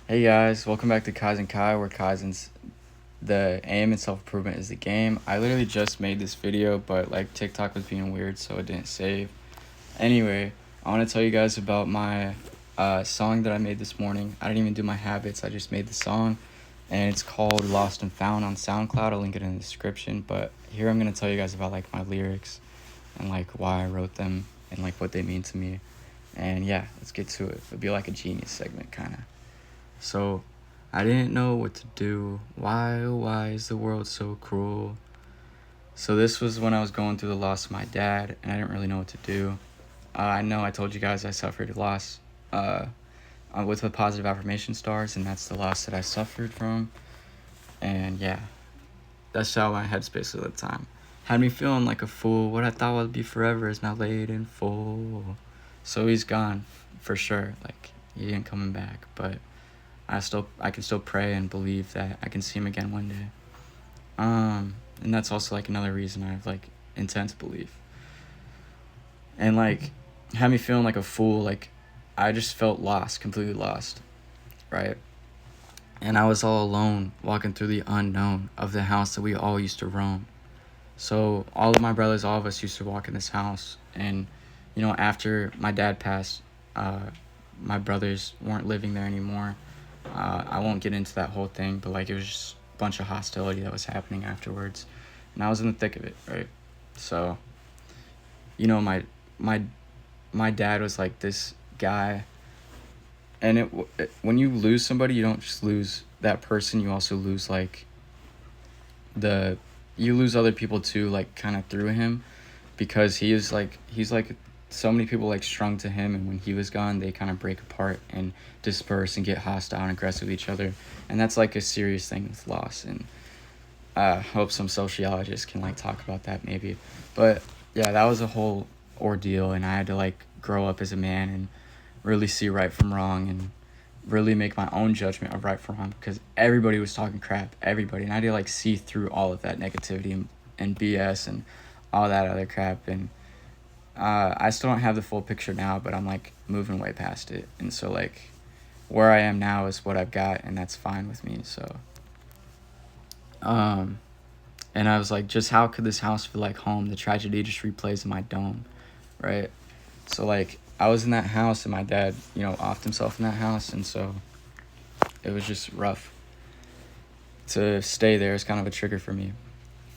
Hey guys, welcome back to Kaizen Kai, where Kaizen's the aim and self-improvement is the game. I literally just made this video, but like TikTok was being weird, so it didn't save. Anyway, I want to tell you guys about my song that I made this morning. I didn't even do my habits, I just made the song, and it's called Lost and Found on SoundCloud. I'll link it in the description, but here I'm going to tell you guys about like my lyrics and like why I wrote them and like what they mean to me. And yeah, let's get to it. It'll be like a genius segment, kind of. So, I didn't know what to do. Why, oh, why is the world so cruel? So, this was when I was going through the loss of my dad, and I didn't really know what to do. I know I told you guys I suffered a loss with the positive affirmation stars, and that's the loss that I suffered from. And yeah, that's how my headspace was at the time. Had me feeling like a fool. What I thought would be forever is now laid in full. So he's gone for sure. Like, he ain't coming back, but I can still pray and believe that I can see him again one day. And that's also like another reason I have like intense belief. And like had me feeling like a fool, like I just felt lost, completely lost, right? And I was all alone walking through the unknown of the house that we all used to roam. So all of my brothers, all of us used to walk in this house, and after my dad passed, my brothers weren't living there anymore. I won't get into that whole thing, but like it was just a bunch of hostility that was happening afterwards, and I was in the thick of it, right? So, my my dad was like this guy, and when you lose somebody, you don't just lose that person, you also lose like you lose other people too, like kind of through him, because he's like so many people like strung to him, and when he was gone they kind of break apart and disperse and get hostile and aggressive with each other, and that's like a serious thing with loss. And I hope some sociologists can like talk about that maybe. But yeah, that was a whole ordeal, and I had to like grow up as a man and really see right from wrong and really make my own judgment of right from wrong, because everybody was talking crap, everybody, and I had to like see through all of that negativity and BS and all that other crap. And I still don't have the full picture now, but I'm like moving way past it, and so like where I am now is what I've got, and that's fine with me. So and I was like, just how could this house feel like home? The tragedy just replays in my dome, right? So like I was in that house, and my dad offed himself in that house, and so it was just rough to stay there. It's kind of a trigger for me.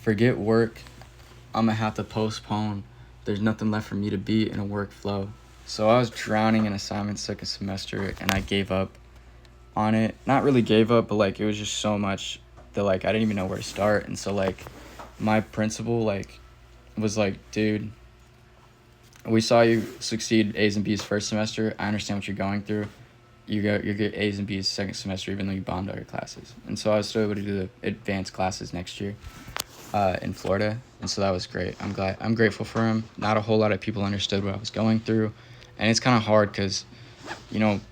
Forget work, I'm gonna have to postpone. There's nothing left for me to be in a workflow. So I was drowning in assignments second semester, and I gave up on it. Not really gave up, but like it was just so much that like I didn't even know where to start. And so like my principal like was like, dude, we saw you succeed A's and B's first semester. I understand what you're going through. You get A's and B's second semester, even though you bombed all your classes. And so I was still able to do the advanced classes next year in Florida, and so that was great. I'm grateful for him. Not a whole lot of people understood what I was going through, and it's kind of hard because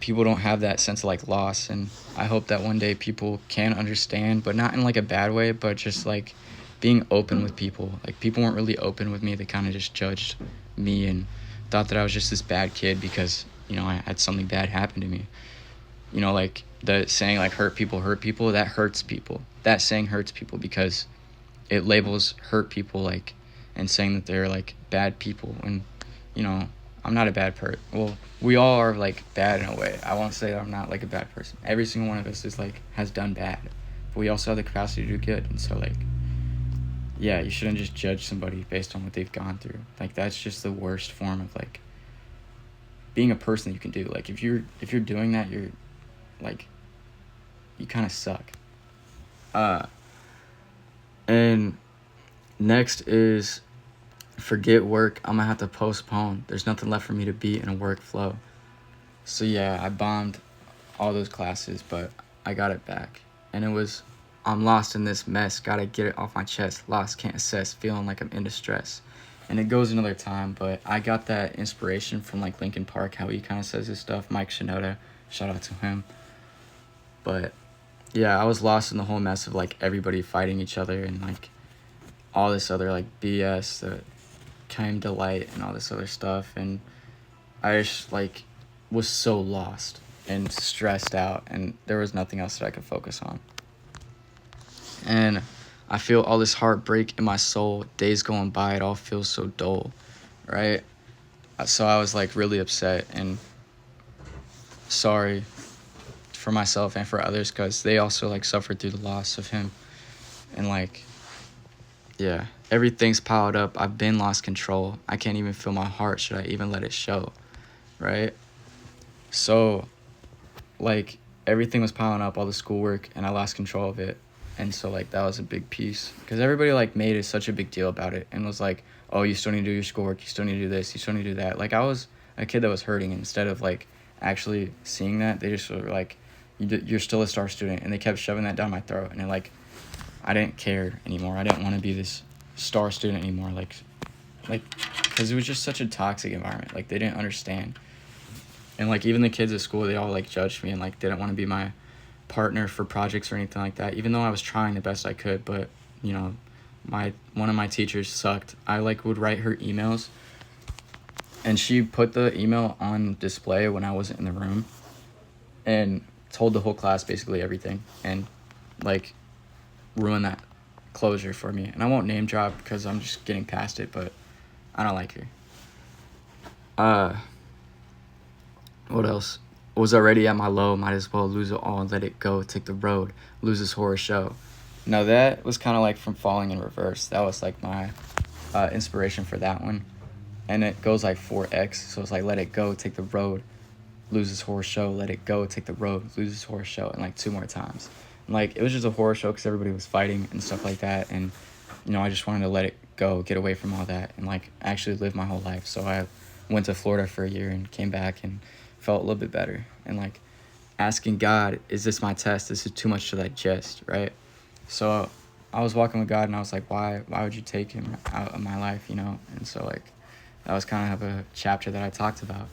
people don't have that sense of like loss, and I hope that one day people can understand, but not in like a bad way, but just like being open with people. Like people weren't really open with me. They kind of just judged me and thought that I was just this bad kid because I had something bad happen to me. Like the saying like hurt people, that hurts people. That saying hurts people because it labels hurt people like, and saying that they're like bad people. And I'm not a bad person. Well, we all are like bad in a way. I won't say that I'm not like a bad person. Every single one of us is like has done bad, but we also have the capacity to do good. And so like, yeah, you shouldn't just judge somebody based on what they've gone through. Like that's just the worst form of like being a person that you can do. Like if you're doing that, you're like, you kind of suck. And next is forget work, I'm gonna have to postpone. There's nothing left for me to be in a workflow. So yeah, I bombed all those classes, but I got it back. And it was, I'm lost in this mess, gotta get it off my chest. Lost, can't assess, feeling like I'm in distress. And it goes another time, but I got that inspiration from like Linkin Park, how he kind of says his stuff. Mike Shinoda, shout out to him. But yeah, I was lost in the whole mess of like everybody fighting each other and like all this other like BS that came to light and all this other stuff, and I just like was so lost. and stressed out, and there was nothing else that I could focus on. And I feel all this heartbreak in my soul. Days going by, it all feels so dull, right? So I was like really upset and sorry for myself and for others, because they also like suffered through the loss of him. And like, yeah, everything's piled up. I've been lost control. I can't even feel my heart. Should I even let it show, right? So like everything was piling up, all the schoolwork, and I lost control of it. And so like that was a big piece, because everybody like made it such a big deal about it and was like, oh, you still need to do your schoolwork, you still need to do this, you still need to do that. Like I was a kid that was hurting, and instead of like actually seeing that, they just were like, you're still a star student, and they kept shoving that down my throat. And it, like, I didn't care anymore. I didn't want to be this star student anymore, like because it was just such a toxic environment. Like they didn't understand. And like even the kids at school, they all like judged me and like didn't want to be my partner for projects or anything like that, even though I was trying the best I could. But you know, one of my teachers sucked. I like would write her emails, and she put the email on display when I wasn't in the room and told the whole class basically everything, and like ruined that closure for me. And I won't name drop because I'm just getting past it, but I don't like her. What else? Was already at my low, might as well lose it all and let it go, take the road, lose this horror show. Now that was kind of like from Falling in Reverse. That was like my inspiration for that one. And it goes like 4x, so it's like let it go, take the road, lose this horror show, let it go, take the road, lose this horror show, and like 2 more times. And like it was just a horror show because everybody was fighting and stuff like that, and you know, I just wanted to let it go, get away from all that, and like actually live my whole life. So I went to Florida for a year and came back and felt a little bit better, and like asking God, is this my test? This is too much to digest, right? So I was walking with God, and I was like, why would you take him out of my life, you know? And so like that was kind of a chapter that I talked about.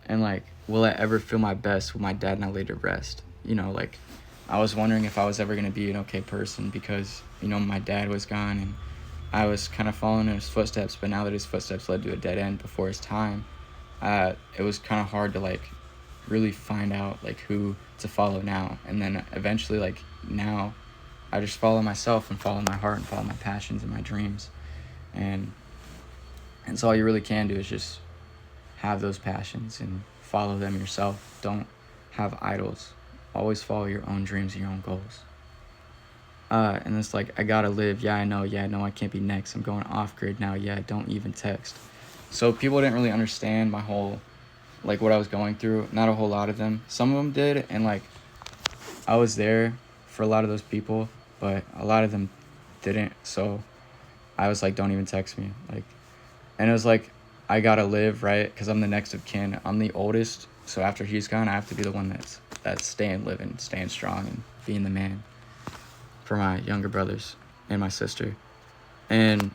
And like, will I ever feel my best with my dad not laid to rest? You know, like I was wondering if I was ever going to be an okay person, because you know, my dad was gone and I was kind of following in his footsteps. But now that his footsteps led to a dead end before his time, it was kind of hard to like really find out like who to follow now. And then eventually, like now, I just follow myself and follow my heart and follow my passions and my dreams. And so all you really can do is just have those passions and follow them yourself. Don't have idols. Always follow your own dreams and your own goals. And it's like, I gotta live. Yeah, I know. I can't be next. I'm going off grid now. Yeah, don't even text. So people didn't really understand my whole, like what I was going through. Not a whole lot of them. Some of them did. And like, I was there for a lot of those people, but a lot of them didn't. So I was like, don't even text me. Like, and it was like, I gotta live, right? Because I'm the next of kin. I'm the oldest. So after he's gone, I have to be the one that's staying living, staying strong, and being the man for my younger brothers and my sister. And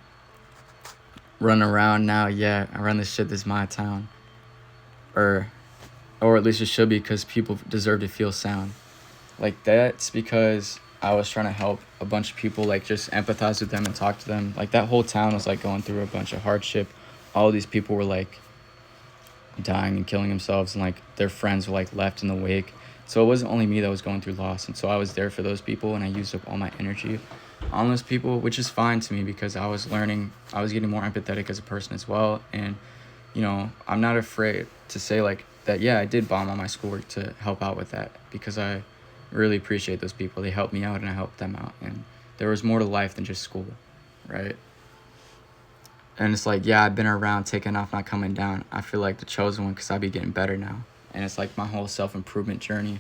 running around now, yeah, I run this shit. This is my town. Or at least it should be, because people deserve to feel sound. Like, that's because I was trying to help a bunch of people, like, just empathize with them and talk to them. Like, that whole town was, like, going through a bunch of hardship. All these people were, like, dying and killing themselves, and, like, their friends were, like, left in the wake. So it wasn't only me that was going through loss, and so I was there for those people, and I used up all my energy on those people, which is fine to me, because I was getting more empathetic as a person as well. And, you know, I'm not afraid to say, like, that, yeah, I did bomb on my schoolwork to help out with that, because I really appreciate those people. They helped me out, and I helped them out, and there was more to life than just school, right? And it's like, yeah, I've been around, taking off, not coming down. I feel like the chosen one, because I be getting better now. And it's like my whole self-improvement journey,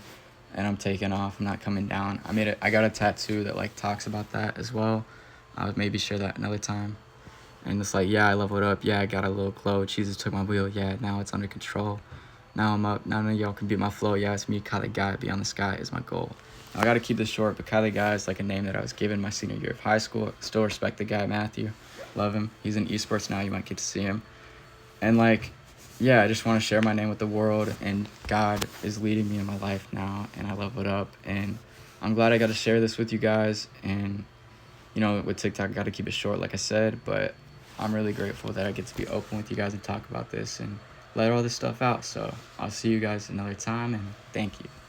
and I'm taking off, I'm not coming down. I got a tattoo that like talks about that as well. I would maybe share that another time. And it's like, yeah, I leveled up. Yeah, I got a little glow. Jesus took my wheel. Yeah, now it's under control. Now I'm up. None of y'all can beat my flow. Yeah, it's me, Kylie Guy. Beyond the sky is my goal. Now, I got to keep this short, but Kylie Guy is like a name that I was given my senior year of high school. Still respect the guy, Matthew. Love him. He's in esports now. You might get to see him. And like, yeah, I just want to share my name with the world, and God is leading me in my life now, and I leveled up, and I'm glad I got to share this with you guys. And, you know, with TikTok, I got to keep it short, like I said, but I'm really grateful that I get to be open with you guys and talk about this, and let all this stuff out. So I'll see you guys another time, and thank you.